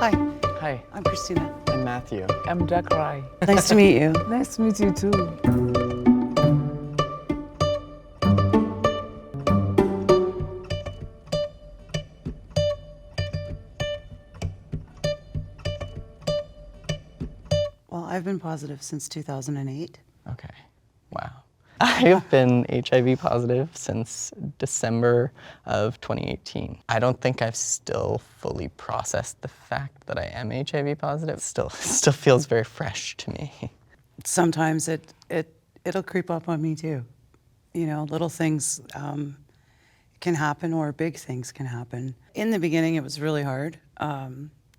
Hi, Hi, I'm Christina. I'm Matthew. I'm Jack Rai. Nice to meet you. Nice to meet you too. Well, I've been positive since 2008. Okay, wow. I've been HIV positive since December of 2018. I don't think I've still fully processed the fact that I am HIV positive. It still feels very fresh to me. Sometimes it'll creep up on me too. You know, little things can happen or big things can happen. In the beginning, it was really hard.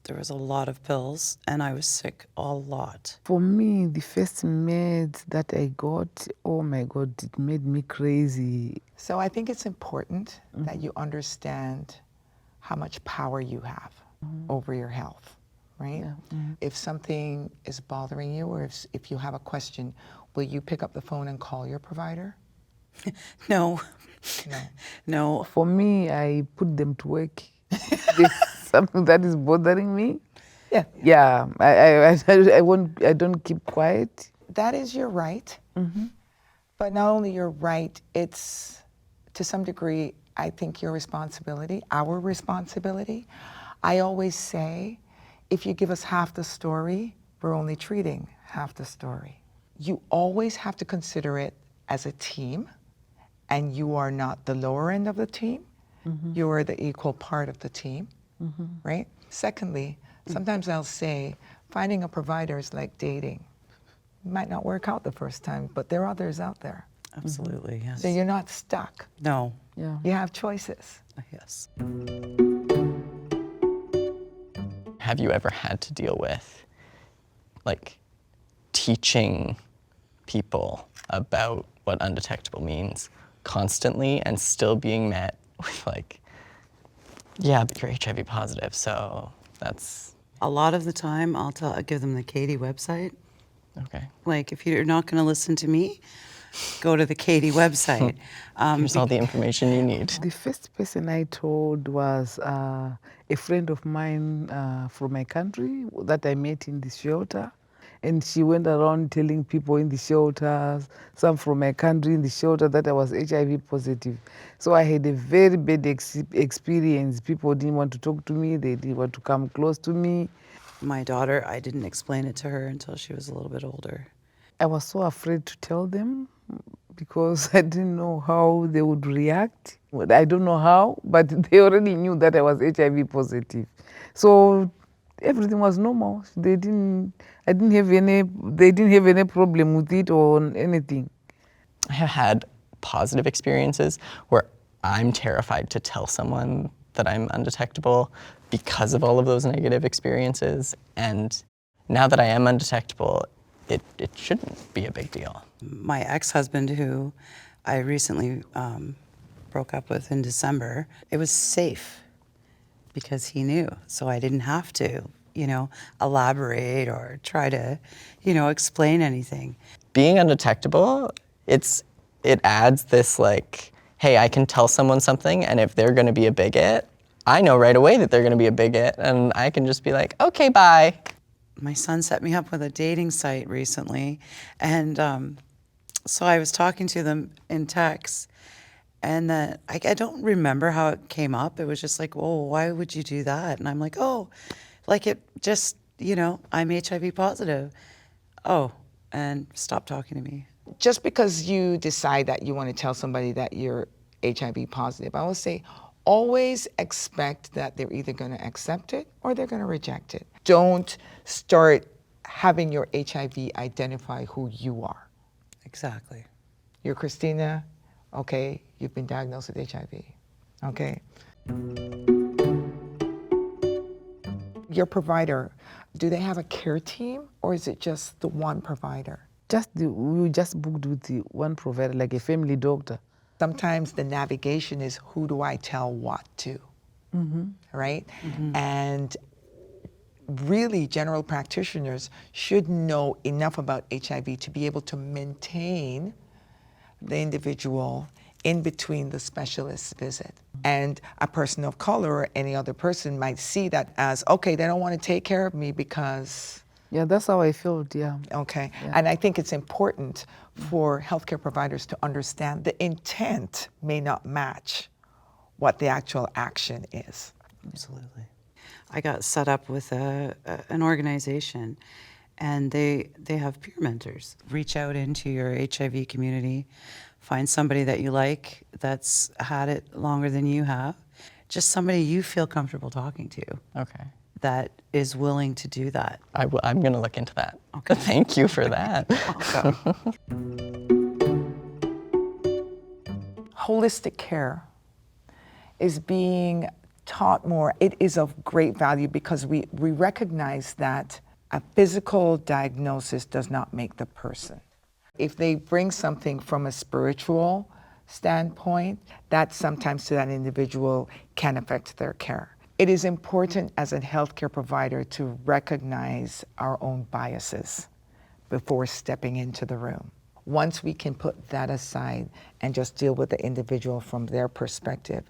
There was a lot of pills and I was sick a lot. For me, the first meds that I got, oh my God, it made me crazy. So I think it's important that you understand how much power you have over your health, right? Yeah. If something is bothering you or if you have a question, will you pick up the phone and call your provider? No, No. no. For me, I put them to work. There's something that is bothering me. Yeah. Yeah, I don't keep quiet. That is your right. But not only your right, it's to some degree, I think your responsibility, our responsibility. I always say, if you give us half the story, we're only treating half the story. You always have to consider it as a team, and you are not the lower end of the team. You are the equal part of the team, right? Secondly, sometimes I'll say, finding a provider is like dating. It might not work out the first time, but there are others out there. Absolutely, yes. So you're not stuck. No, Yeah. You have choices. yes. Have you ever had to deal with, like, teaching people about what undetectable means constantly and still being met with, like, yeah, but you're HIV positive, so that's... A lot of the time, I'll give them the CATIE website. Okay. Like, if you're not going to listen to me, go to the CATIE website. Here's all the information you need. The first person I told was a friend of mine from my country that I met in the shelter. And she went around telling people in the shelters, some from my country in the shelter, that I was HIV positive. So I had a very bad experience. People didn't want to talk to me. They didn't want to come close to me. My daughter, I didn't explain it to her until she was a little bit older. I was so afraid to tell them because I didn't know how they would react. I don't know how, but they already knew that I was HIV positive. So everything was normal. They didn't have any problem with it or anything. I have had positive experiences where I'm terrified to tell someone that I'm undetectable because of all of those negative experiences. And now that I am undetectable, it shouldn't be a big deal. My ex-husband, who I recently broke up with in December, it was safe because he knew. So I didn't have to, you know, elaborate or try to, you know, explain anything. Being undetectable, it adds this, like, hey, I can tell someone something, and if they're gonna be a bigot, I know right away that they're gonna be a bigot, and I can just be like, okay, bye. My son set me up with a dating site recently, and so I was talking to them in text, and I don't remember how it came up. It was just like, oh, why would you do that? And I'm like, oh, like it just, you know, I'm HIV positive. Oh, and stop talking to me. Just because you decide that you want to tell somebody that you're HIV positive, I will say always expect that they're either going to accept it or they're going to reject it. Don't start having your HIV identify who you are. Exactly. You're Christina, okay, you've been diagnosed with HIV, okay? Your provider, do they have a care team or is it just the one provider? We just booked with the one provider, like a family doctor. Sometimes the navigation is who do I tell what to, right? And really general practitioners should know enough about HIV to be able to maintain the individual in between the specialist's visit. And a person of color or any other person might see that as, okay, they don't want to take care of me because, Yeah, that's how I felt, yeah. okay. Yeah. And I think it's important for healthcare providers to understand the intent may not match what the actual action is. Absolutely. I got set up with an organization, and they have peer mentors. Reach out into your HIV community, find somebody that you like that's had it longer than you have, just somebody you feel comfortable talking to Okay. that is willing to do that. I'm going to look into that. Okay. Thank you for that. Holistic care is being taught more. It is of great value because we recognize that a physical diagnosis does not make the person. If they bring something from a spiritual standpoint, that sometimes to that individual can affect their care. It is important as a healthcare provider to recognize our own biases before stepping into the room. Once we can put that aside and just deal with the individual from their perspective,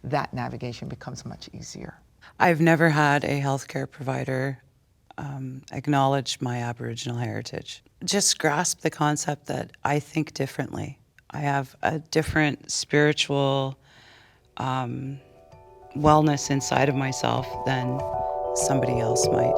that navigation becomes much easier. I've never had a healthcare provider acknowledge my Aboriginal heritage. Just grasp the concept that I think differently. I have a different spiritual wellness inside of myself than somebody else might.